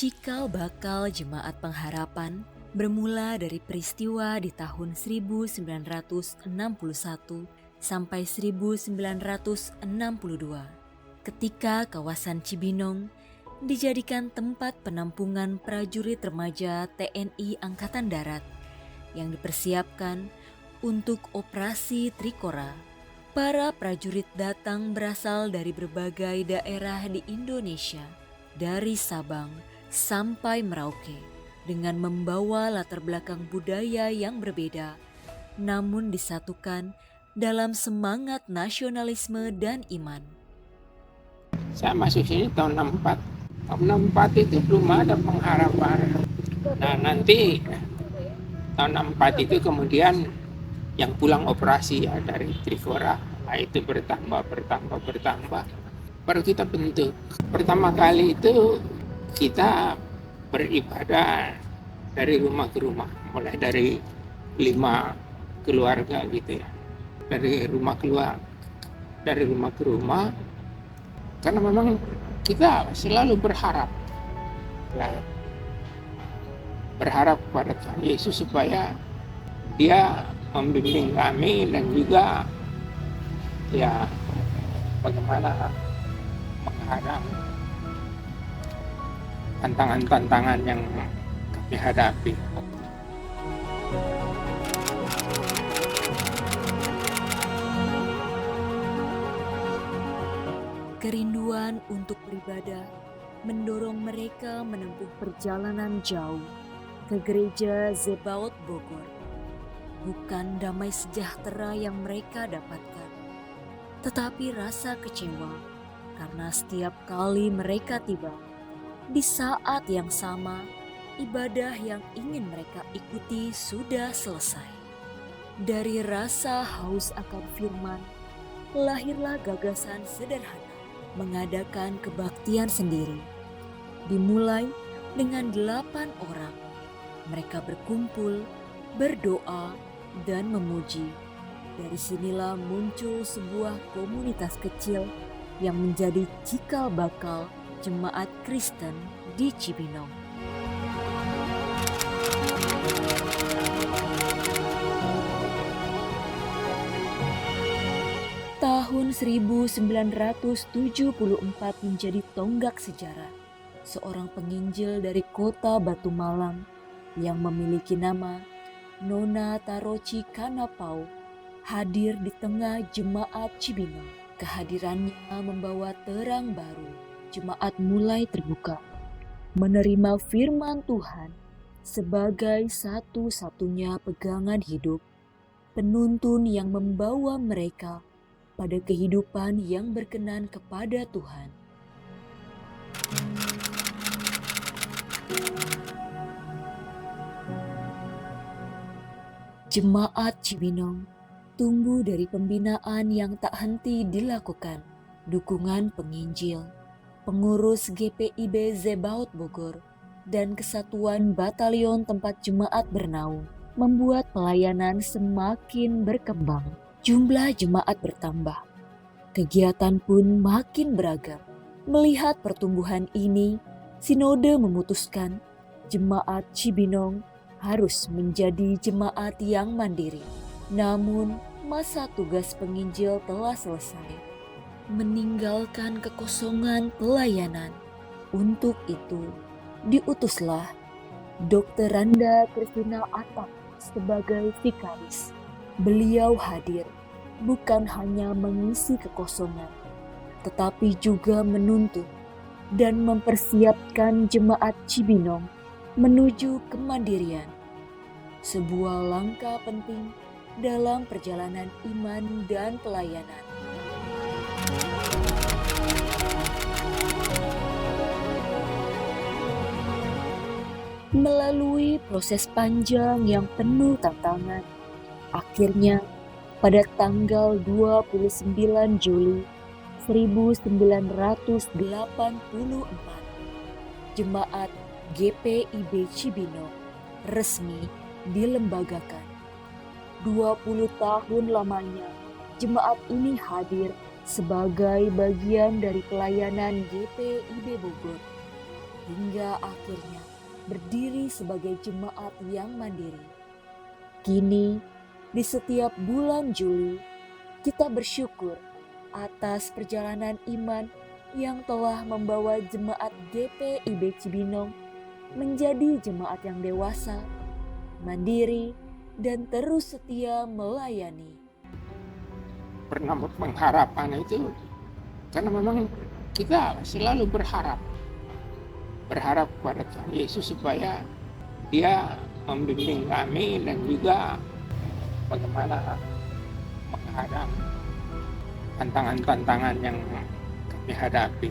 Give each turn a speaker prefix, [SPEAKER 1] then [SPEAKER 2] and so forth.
[SPEAKER 1] Cikal bakal Jemaat Pengharapan bermula dari peristiwa di tahun 1961 sampai 1962 ketika kawasan Cibinong dijadikan tempat penampungan prajurit remaja TNI Angkatan Darat yang dipersiapkan untuk operasi Trikora. Para prajurit datang berasal dari berbagai daerah di Indonesia, dari Sabang sampai Merauke, dengan membawa latar belakang budaya yang berbeda, namun disatukan dalam semangat nasionalisme dan iman.
[SPEAKER 2] Saya masuk sini tahun 64. Tahun 64 itu belum ada pengharapan. Nah nanti tahun 64 itu kemudian yang pulang operasi ya dari Trikora, nah itu bertambah. Baru kita bentuk. Pertama kali itu kita beribadah dari rumah ke rumah, mulai dari 5 keluarga gitu ya. Dari rumah ke rumah, karena memang kita selalu berharap kepada Tuhan Yesus supaya Dia membimbing kami dan juga ya bagaimana menghadang tantangan-tantangan yang kami hadapi.
[SPEAKER 1] Kerinduan untuk beribadah mendorong mereka menempuh perjalanan jauh ke gereja Zebaot Bogor. Bukan damai sejahtera yang mereka dapatkan, tetapi rasa kecewa karena setiap kali mereka tiba di saat yang sama, ibadah yang ingin mereka ikuti sudah selesai. Dari rasa haus akan firman, lahirlah gagasan sederhana mengadakan kebaktian sendiri. Dimulai dengan 8 orang. Mereka berkumpul, berdoa, dan memuji. Dari sinilah muncul sebuah komunitas kecil yang menjadi cikal bakal Jemaat Kristen di Cibinong. Tahun 1974 menjadi tonggak sejarah. Seorang penginjil dari kota Batu Malang yang memiliki nama Nona Taroci Kanapau hadir di tengah Jemaat Cibinong. Kehadirannya membawa terang baru. Jemaat mulai terbuka, menerima firman Tuhan sebagai satu-satunya pegangan hidup, penuntun yang membawa mereka pada kehidupan yang berkenan kepada Tuhan. Jemaat Cibinong tumbuh dari pembinaan yang tak henti dilakukan, dukungan penginjil, pengurus GPIB Zebaot Bogor, dan kesatuan batalion tempat jemaat bernaung membuat pelayanan semakin berkembang. Jumlah jemaat bertambah, kegiatan pun makin beragam. Melihat pertumbuhan ini, Sinode memutuskan Jemaat Cibinong harus menjadi jemaat yang mandiri. Namun, masa tugas penginjil telah selesai, meninggalkan kekosongan pelayanan. Untuk itu, diutuslah Dr. Randa Kristina Atap sebagai vikaris. Beliau hadir bukan hanya mengisi kekosongan, tetapi juga menuntun dan mempersiapkan Jemaat Cibinong menuju kemandirian. Sebuah langkah penting dalam perjalanan iman dan pelayanan. Melalui proses panjang yang penuh tantangan, akhirnya pada tanggal 29 Juli 1984, Jemaat GPIB Cibinong resmi dilembagakan. 20 tahun lamanya, jemaat ini hadir sebagai bagian dari pelayanan GPIB Bogor. hingga akhirnya berdiri sebagai jemaat yang mandiri. Kini, di setiap bulan Juli, kita bersyukur atas perjalanan iman yang telah membawa jemaat GPIB Cibinong menjadi jemaat yang dewasa, mandiri, dan terus setia melayani.
[SPEAKER 2] Bernama pengharapan itu karena memang kita selalu berharap kepada Tuhan Yesus supaya Dia membimbing kami dan juga bagaimana menghadang tantangan-tantangan yang kami hadapi.